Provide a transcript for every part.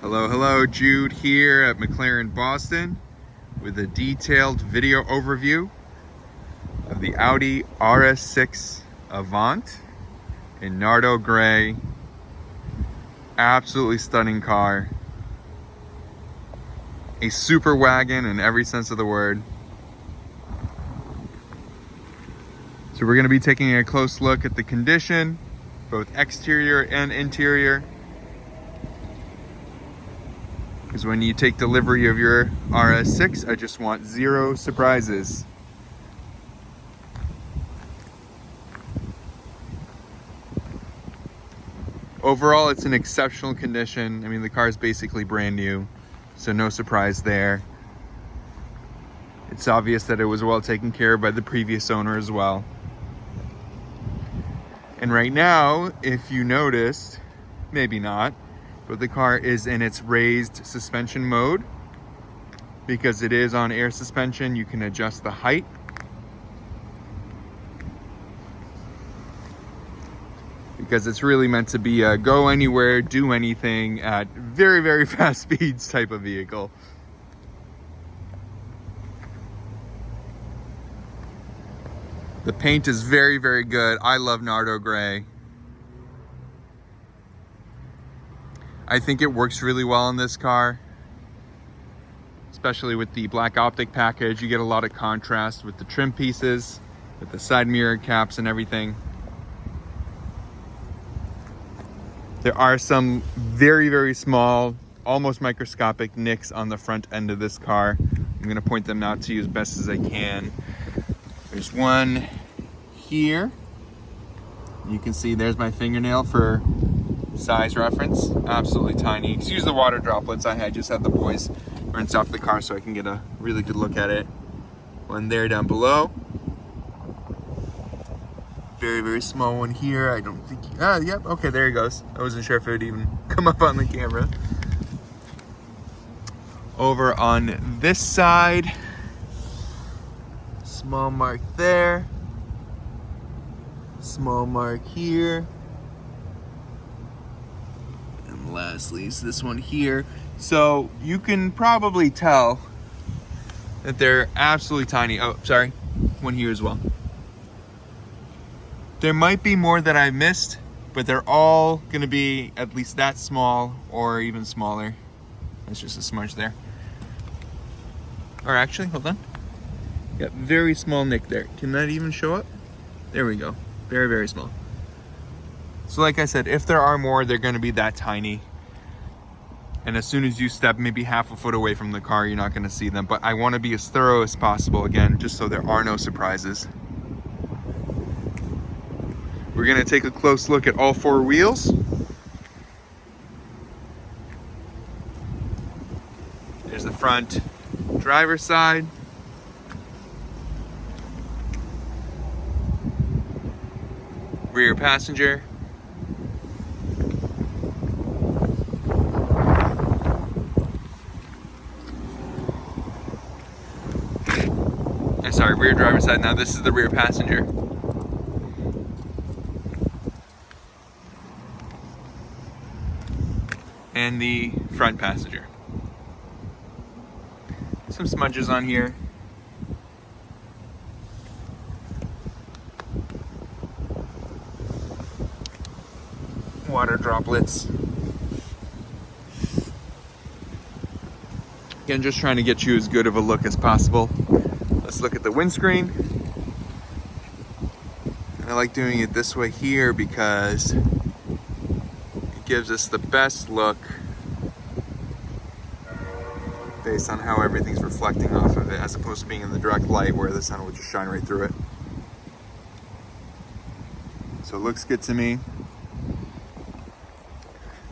Hello, Jude here at McLaren Boston with a detailed video overview of the Audi RS6 Avant in Nardo Grey. Absolutely stunning car. A super wagon in every sense of the word. So we're going to be taking a close look at the condition, both exterior and interior. Because when you take delivery of your RS6, I just want zero surprises. Overall, it's in exceptional condition. I mean, the car is basically brand new, so no surprise there. It's obvious that it was well taken care of by the previous owner as well. And right now, if you noticed, maybe not, but the car is in its raised suspension mode. Because it is on air suspension, you can adjust the height. Because it's really meant to be a go anywhere, do anything at very, very fast speeds type of vehicle. The paint is very, very good. I love Nardo Grey. I think it works really well in this car, especially with the black optic package. You get a lot of contrast with the trim pieces, with the side mirror caps and everything. There are some very, very small, almost microscopic nicks on the front end of this car. I'm going to point them out to you as best as I can. There's one here. You can see there's my fingernail for size reference. Absolutely tiny. Excuse the water droplets. I just had the boys rinse off the car so I can get a really good look at it. One there down below. Very, very small one here. I don't think... yep. Okay, there he goes. I wasn't sure if it would even come up on the camera. Over on this side, small mark there. Small mark here. And lastly is this one here. So you can probably tell that they're absolutely tiny. Oh, sorry. One here as well. There might be more that I missed, but they're all gonna be at least that small or even smaller. That's just a smudge there. Or actually, hold on. Got very small nick there. Can that even show up? There we go. Very, very small. So like I said, if there are more, they're gonna be that tiny. And as soon as you step maybe half a foot away from the car, you're not gonna see them. But I wanna be as thorough as possible, again, just so there are no surprises. We're gonna take a close look at all four wheels. There's the front driver's side. Rear passenger. Sorry, rear driver's side. Now this is the rear passenger. And the front passenger. Some smudges on here. Water droplets. Again, just trying to get you as good of a look as possible. Let's look at the windscreen. And I like doing it this way here because it gives us the best look based on how everything's reflecting off of it, as opposed to being in the direct light where the sun will just shine right through it. So it looks good to me.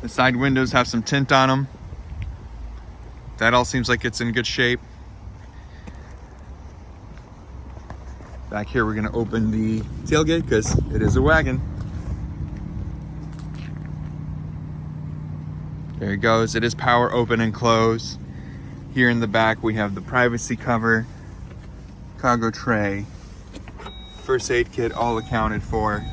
The side windows have some tint on them. That all seems like it's in good shape. Back here, we're gonna open the tailgate because it is a wagon. There it goes. It is power open and close. Here in the back, we have the privacy cover, cargo tray, first aid kit, all accounted for.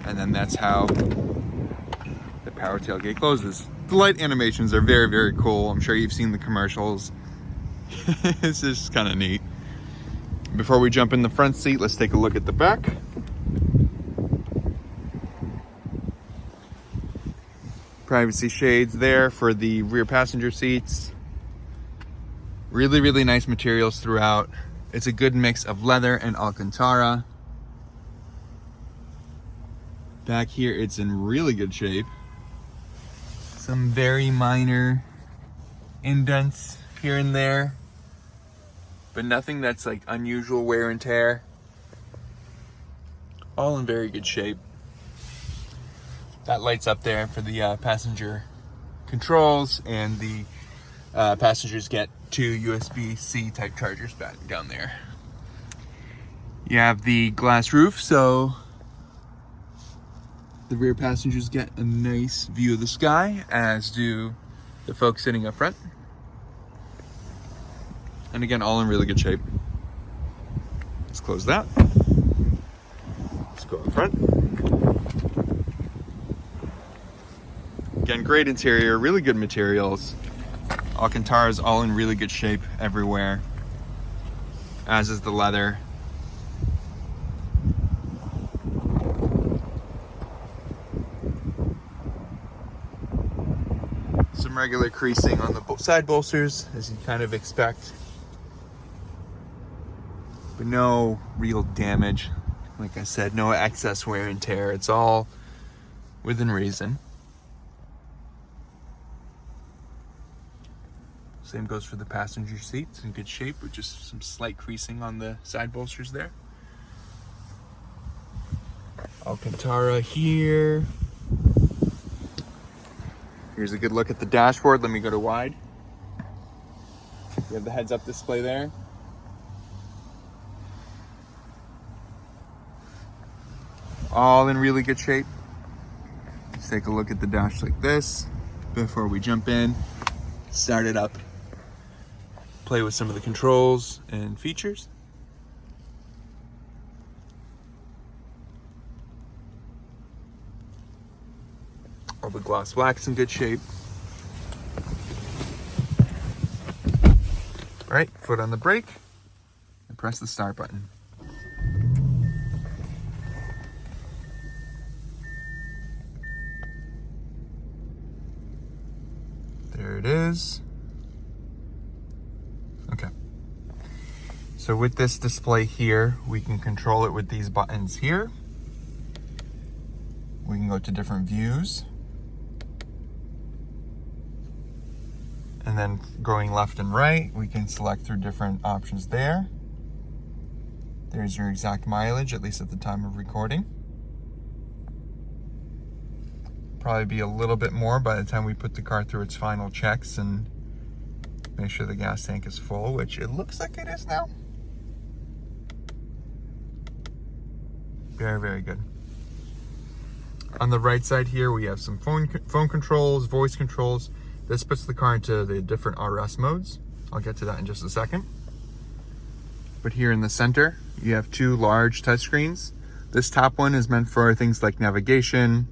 And then that's how the power tailgate closes. The light animations are very, very cool. I'm sure you've seen the commercials. It's just kind of neat. Before we jump in the front seat, let's take a look at the back. Privacy shades there for the rear passenger seats. Really, really nice materials throughout. It's a good mix of leather and Alcantara. Back here, it's in really good shape. Some very minor indents here and there, but nothing that's like unusual wear and tear. All in very good shape. That light's up there for the passenger controls, and the passengers get 2 USB-C type chargers back down there. You have the glass roof, so the rear passengers get a nice view of the sky, as do the folks sitting up front. And again, all in really good shape. Let's close that. Let's go up front. Again, great interior, really good materials. Alcantara is all in really good shape everywhere, as is the leather. Some regular creasing on the side bolsters, as you kind of expect, but no real damage. Like I said, no excess wear and tear. It's all within reason. Same goes for the passenger seats, in good shape with just some slight creasing on the side bolsters there. Alcantara here. Here's a good look at the dashboard. Let me go to wide. You have the heads-up display there. All in really good shape. Let's take a look at the dash like this before we jump in, start it up, play with some of the controls and features. All the gloss black's in good shape. All right, foot on the brake and press the start button. There it is. Okay. So with this display here, we can control it with these buttons here. We can go to different views. And then going left and right, we can select through different options there. There's your exact mileage, at least at the time of recording. Probably be a little bit more by the time we put the car through its final checks and make sure the gas tank is full, which it looks like it is now. Very, very good. On the right side here, we have some phone controls, voice controls. This puts the car into the different RS modes. I'll get to that in just a second. But here in the center, you have 2 large touchscreens. This top one is meant for things like navigation,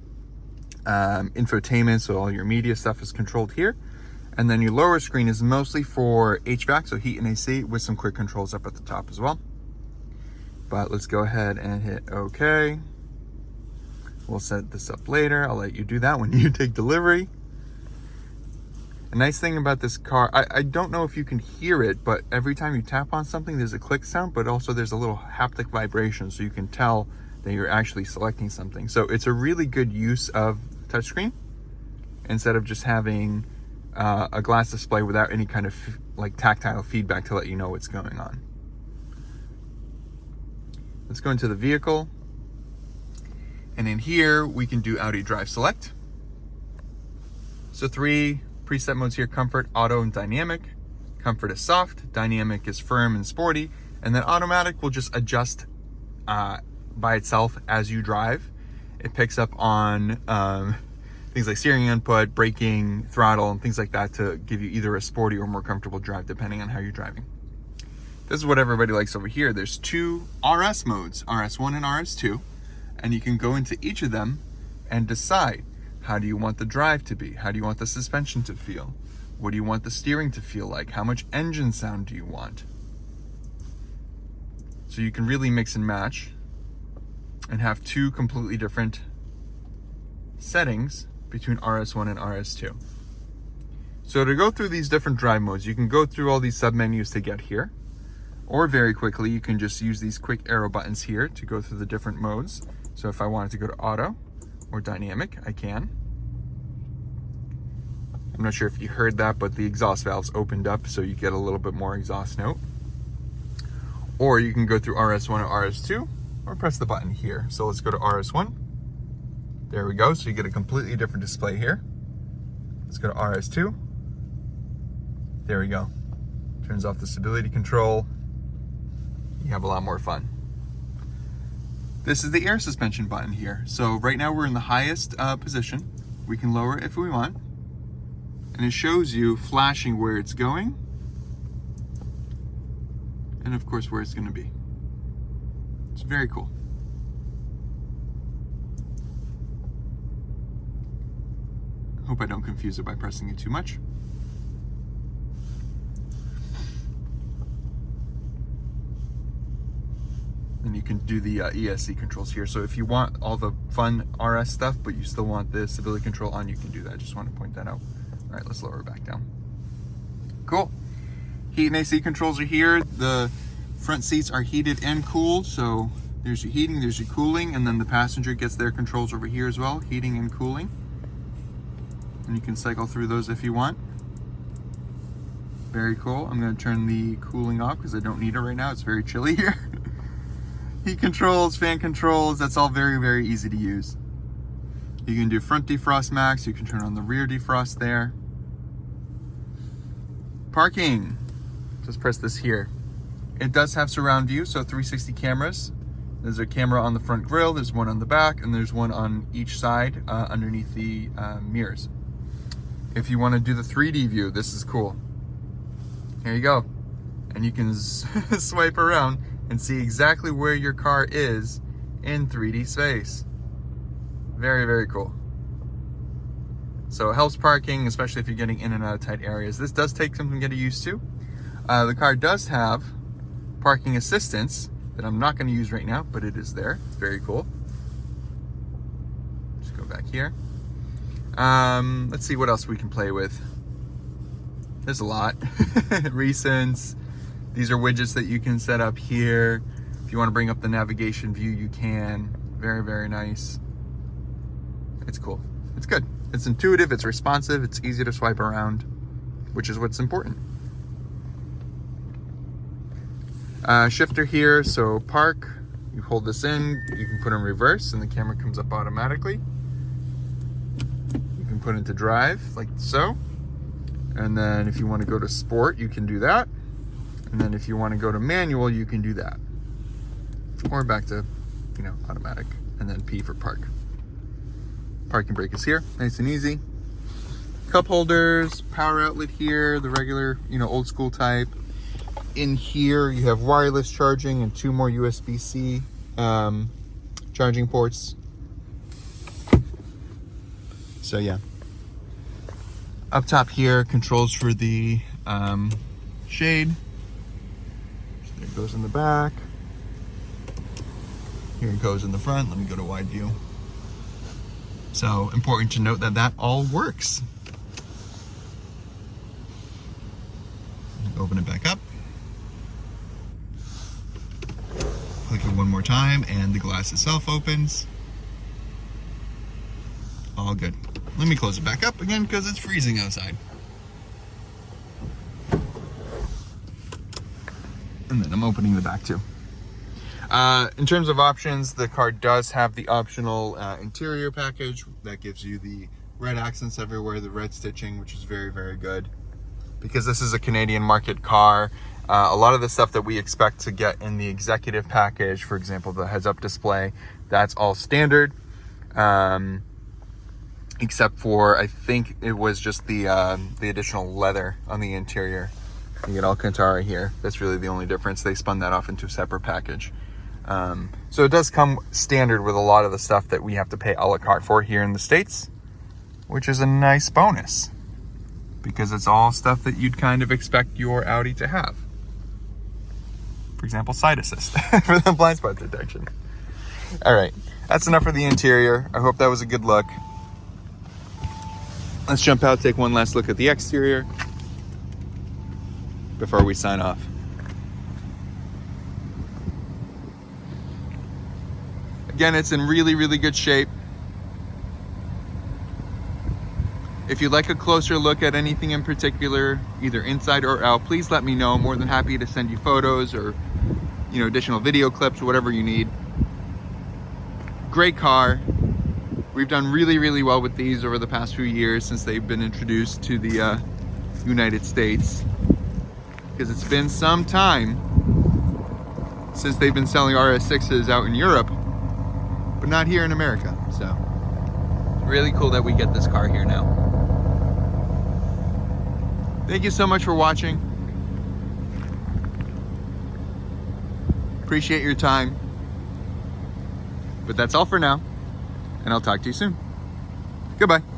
infotainment, so all your media stuff is controlled here. And then your lower screen is mostly for HVAC, so heat and AC, with some quick controls up at the top as well. But let's go ahead and hit OK. We'll set this up later. I'll let you do that when you take delivery. A nice thing about this car, I don't know if you can hear it, but every time you tap on something, there's a click sound, but also there's a little haptic vibration, so you can tell that you're actually selecting something. So it's a really good use of touchscreen, instead of just having a glass display without any kind of like tactile feedback to let you know what's going on. Let's go into the vehicle. And in here, we can do Audi Drive Select. So 3 preset modes here: Comfort, Auto, and Dynamic. Comfort is soft, Dynamic is firm and sporty, and then Automatic will just adjust by itself as you drive. It picks up on things like steering input, braking, throttle, and things like that to give you either a sporty or more comfortable drive depending on how you're driving. This is what everybody likes over here. There's 2 RS modes, RS1 and RS2, and you can go into each of them and decide How do you want the drive to be? How do you want the suspension to feel? What do you want the steering to feel like? How much engine sound do you want? So you can really mix and match and have two completely different settings between RS1 and RS2. So to go through these different drive modes, you can go through all these submenus to get here, or very quickly, you can just use these quick arrow buttons here to go through the different modes. So if I wanted to go to auto or dynamic, I can. I'm not sure if you heard that, but the exhaust valves opened up so you get a little bit more exhaust note. Or you can go through RS1 or RS2, or press the button here. So let's go to RS1. There we go, so you get a completely different display here. Let's go to RS2. There we go. Turns off the stability control. You have a lot more fun. This is the air suspension button here. So right now we're in the highest position. We can lower it if we want. And it shows you flashing where it's going. And of course where it's gonna be. It's very cool. Hope I don't confuse it by pressing it too much. And you can do the ESC controls here. So if you want all the fun RS stuff, but you still want the stability control on, you can do that. I just want to point that out. All right, let's lower it back down. Cool. Heat and AC controls are here. The front seats are heated and cooled. So there's your heating, there's your cooling, and then the passenger gets their controls over here as well, heating and cooling. And you can cycle through those if you want. Very cool. I'm going to turn the cooling off because I don't need it right now. It's very chilly here. Heat controls, fan controls, that's all very, very easy to use. You can do front defrost max, you can turn on the rear defrost there. Parking, just press this here. It does have surround view, so 360 cameras. There's a camera on the front grille, there's one on the back, and there's one on each side underneath the mirrors. If you want to do the 3D view, this is cool. Here you go. And you can swipe around and see exactly where your car is in 3D space. Very, very cool. So it helps parking, especially if you're getting in and out of tight areas. This does take some getting used to. The car does have parking assistance that I'm not going to use right now, but it is there. It's very cool. Just go back here. Let's see what else we can play with. There's a lot. Recents. These are widgets that you can set up here. If you want to bring up the navigation view, you can. Very, very nice. It's cool. It's good. It's intuitive, it's responsive, it's easy to swipe around, which is what's important. Shifter here, so park, you hold this in, you can put in reverse and the camera comes up automatically. You can put into drive, like so. And then if you want to go to sport, you can do that. And then if you want to go to manual, you can do that. Or back to, automatic. And then P for park. Parking brake is here, nice and easy. Cup holders, power outlet here, the regular, old school type. In here, you have wireless charging and 2 more USB-C charging ports. So yeah. Up top here, controls for the shade. There it goes in the back. Here it goes in the front. Let me go to wide view. So important to note that that all works. Open it back up. Click it one more time and the glass itself opens. All good. Let me close it back up again because it's freezing outside. And then I'm opening the back too. In terms of options, the car does have the optional interior package that gives you the red accents everywhere, the red stitching, which is very, very good. Because this is a Canadian market car, a lot of the stuff that we expect to get in the executive package, for example, the heads-up display, that's all standard. Except for, I think it was just the additional leather on the interior. You get Alcantara here. That's really the only difference. They spun that off into a separate package. So it does come standard with a lot of the stuff that we have to pay a la carte for here in the States. which is a nice bonus because it's all stuff that you'd kind of expect your Audi to have. For example, side assist for the blind spot detection. All right, that's enough for the interior. I hope that was a good look. Let's jump out, take one last look at the exterior before we sign off. Again, it's in really, really good shape. If you'd like a closer look at anything in particular, either inside or out, please let me know. I'm more than happy to send you photos or, you know, additional video clips, whatever you need. Great car. We've done really, really well with these over the past few years since they've been introduced to the United States. Because it's been some time since they've been selling RS6s out in Europe, but not here in America. So it's really cool that we get this car here now. Thank you so much for watching. Appreciate your time. But that's all for now, and I'll talk to you soon. Goodbye.